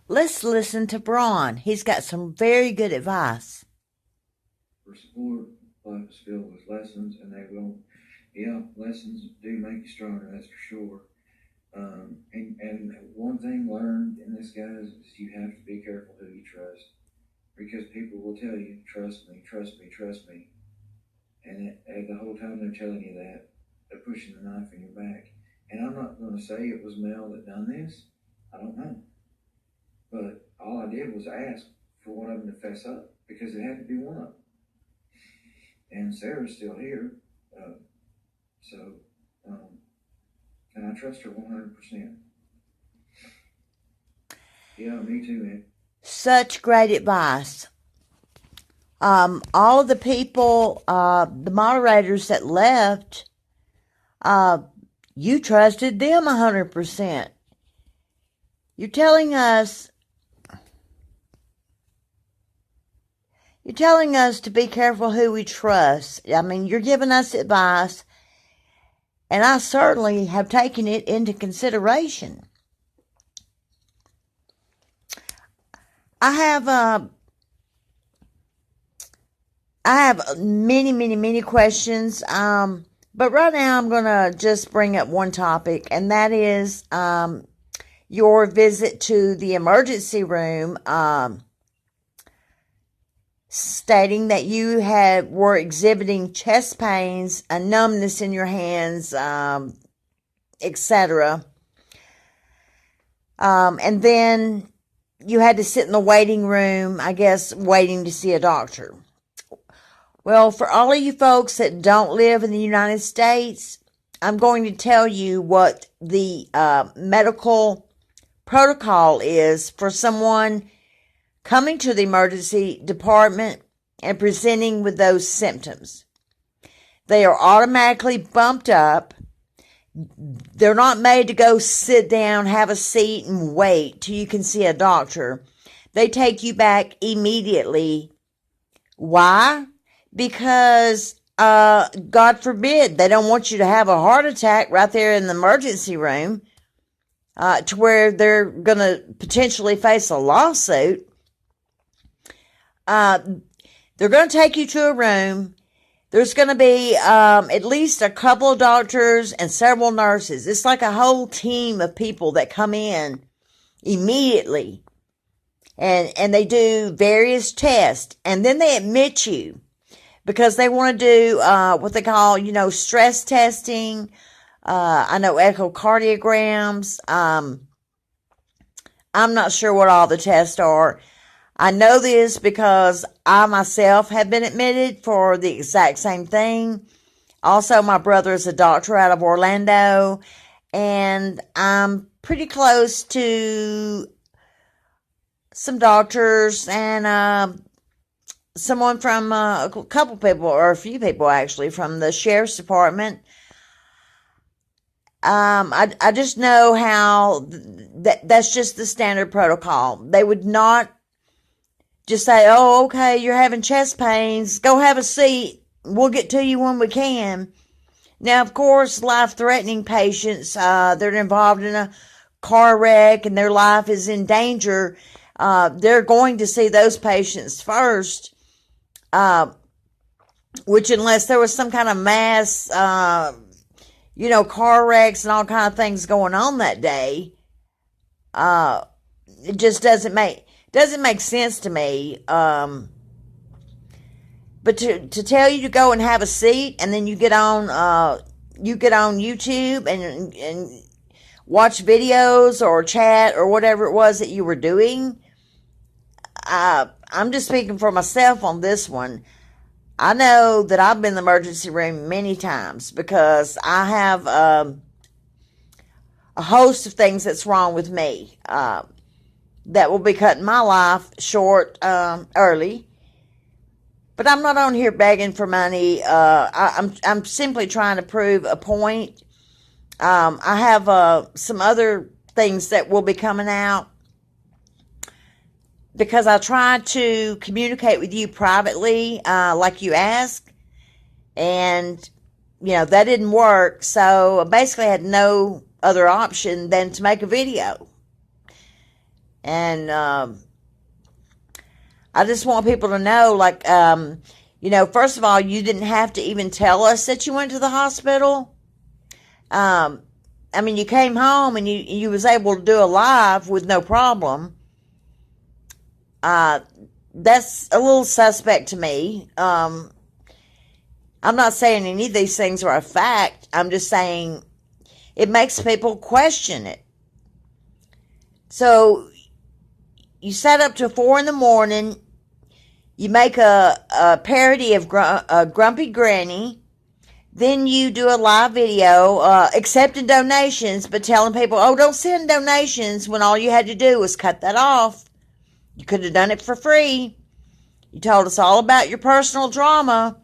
Let's listen to Braun. He's got some very good advice. For support, life is filled with lessons, and they will. Yeah, lessons do make you stronger. That's for sure. And one thing learned in this, guys, is you have to be careful who you trust, because people will tell you, "Trust me, trust me, trust me," and the whole time they're telling you that, they're pushing the knife in your back. And I'm not going to say it was Mel that done this. I don't know, but all I did was ask for one of them to fess up, because it had to be one of them. And Sarah's still here, uh, so um, and I trust her 100%. Yeah, me too, man. Such great advice. All of the people, the moderators that left, uh, you trusted them 100%. You're telling us to be careful who we trust. I mean, you're giving us advice, and I certainly have taken it into consideration. I have many questions. But right now I'm going to just bring up one topic, and that is your visit to the emergency room, stating that you were exhibiting chest pains, a numbness in your hands, etc. And then you had to sit in the waiting room, I guess, waiting to see a doctor. Well, for all of you folks that don't live in the United States, I'm going to tell you what the medical protocol is for someone coming to the emergency department and presenting with those symptoms. They are automatically bumped up. They're not made to go sit down, have a seat, and wait till you can see a doctor. They take you back immediately. Why? Because, God forbid, they don't want you to have a heart attack right there in the emergency room, to where they're going to potentially face a lawsuit. They're going to take you to a room. There's going to be at least a couple of doctors and several nurses. It's like a whole team of people that come in immediately. And they do various tests. And then they admit you, because they want to do what they call, stress testing. I know echocardiograms. I'm not sure what all the tests are. I know this because I myself have been admitted for the exact same thing. Also, my brother is a doctor out of Orlando, and I'm pretty close to some doctors and someone from a couple people, or a few people actually, from the sheriff's department. I just know how that's just the standard protocol. They would not just say, "Oh, okay, you're having chest pains. Go have a seat. We'll get to you when we can." Now, of course, life-threatening patients, they're involved in a car wreck and their life is in danger. They're going to see those patients first, which, unless there was some kind of mass, car wrecks and all kind of things going on that day, it just doesn't make sense to me. But to tell you to go and have a seat, and then you get on YouTube and watch videos or chat or whatever it was that you were doing. I'm just speaking for myself on this one. I know that I've been in the emergency room many times because I have a host of things that's wrong with me that will be cutting my life short early. But I'm not on here begging for money. I'm simply trying to prove a point. I have some other things that will be coming out, because I tried to communicate with you privately, like you asked, and that didn't work. So I basically had no other option than to make a video. And I just want people to know, like, first of all, you didn't have to even tell us that you went to the hospital. You came home and you was able to do a live with no problem. That's a little suspect to me. I'm not saying any of these things are a fact. I'm just saying it makes people question it. So you sat up till 4 a.m. You make a parody of Grumpy Granny. Then you do a live video accepting donations, but telling people, oh, don't send donations, when all you had to do was cut that off. You could have done it for free. You told us all about your personal drama.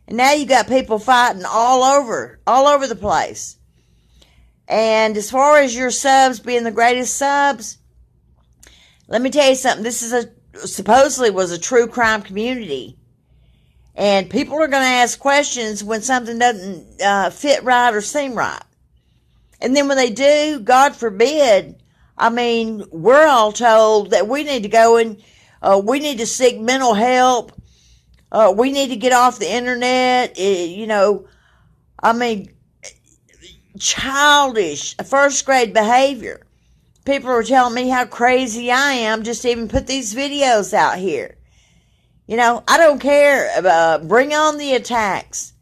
And now you got people fighting all over the place. And as far as your subs being the greatest subs, let me tell you something. This is supposedly was a true crime community. And people are going to ask questions when something doesn't fit right or seem right. And then when they do, God forbid, we're all told that we need to go and we need to seek mental help. We need to get off the internet. Childish, first grade behavior. People are telling me how crazy I am just to even put these videos out here. I don't care. Bring on the attacks.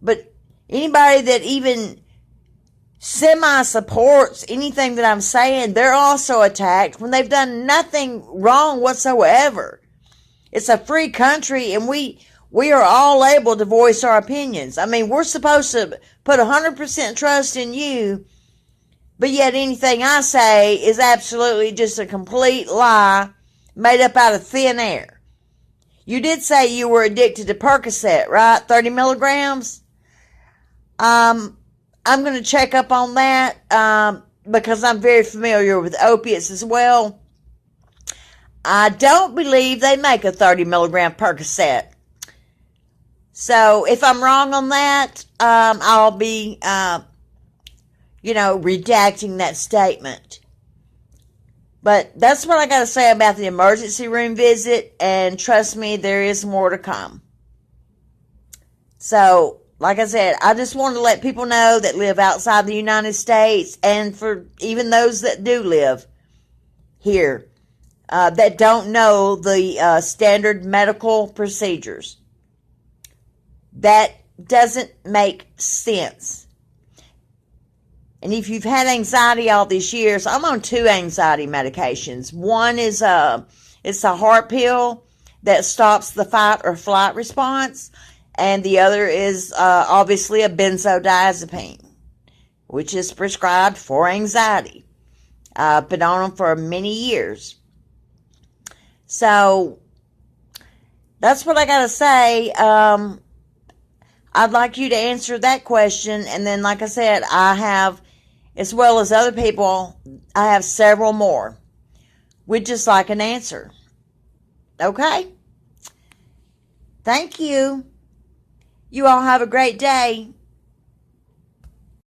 But anybody that even semi-supports anything that I'm saying, they're also attacked when they've done nothing wrong whatsoever. It's a free country, and we are all able to voice our opinions. We're supposed to put 100% trust in you, but yet anything I say is absolutely just a complete lie made up out of thin air. You did say you were addicted to Percocet, right? 30 milligrams? I'm going to check up on that because I'm very familiar with opiates as well. I don't believe they make a 30 milligram Percocet. So if I'm wrong on that, I'll be, redacting that statement. But that's what I got to say about the emergency room visit, and trust me, there is more to come. So, like I said, I just want to let people know that live outside the United States, and for even those that do live here, that don't know the standard medical procedures. That doesn't make sense. And if you've had anxiety all these years, I'm on 2 anxiety medications. One is it's a heart pill that stops the fight or flight response. And the other is obviously a benzodiazepine, which is prescribed for anxiety. I've been on them for many years. So that's what I got to say. I'd like you to answer that question. And then, like I said, I have, as well as other people, I have several more. We'd just like an answer. Okay? Thank you. You all have a great day.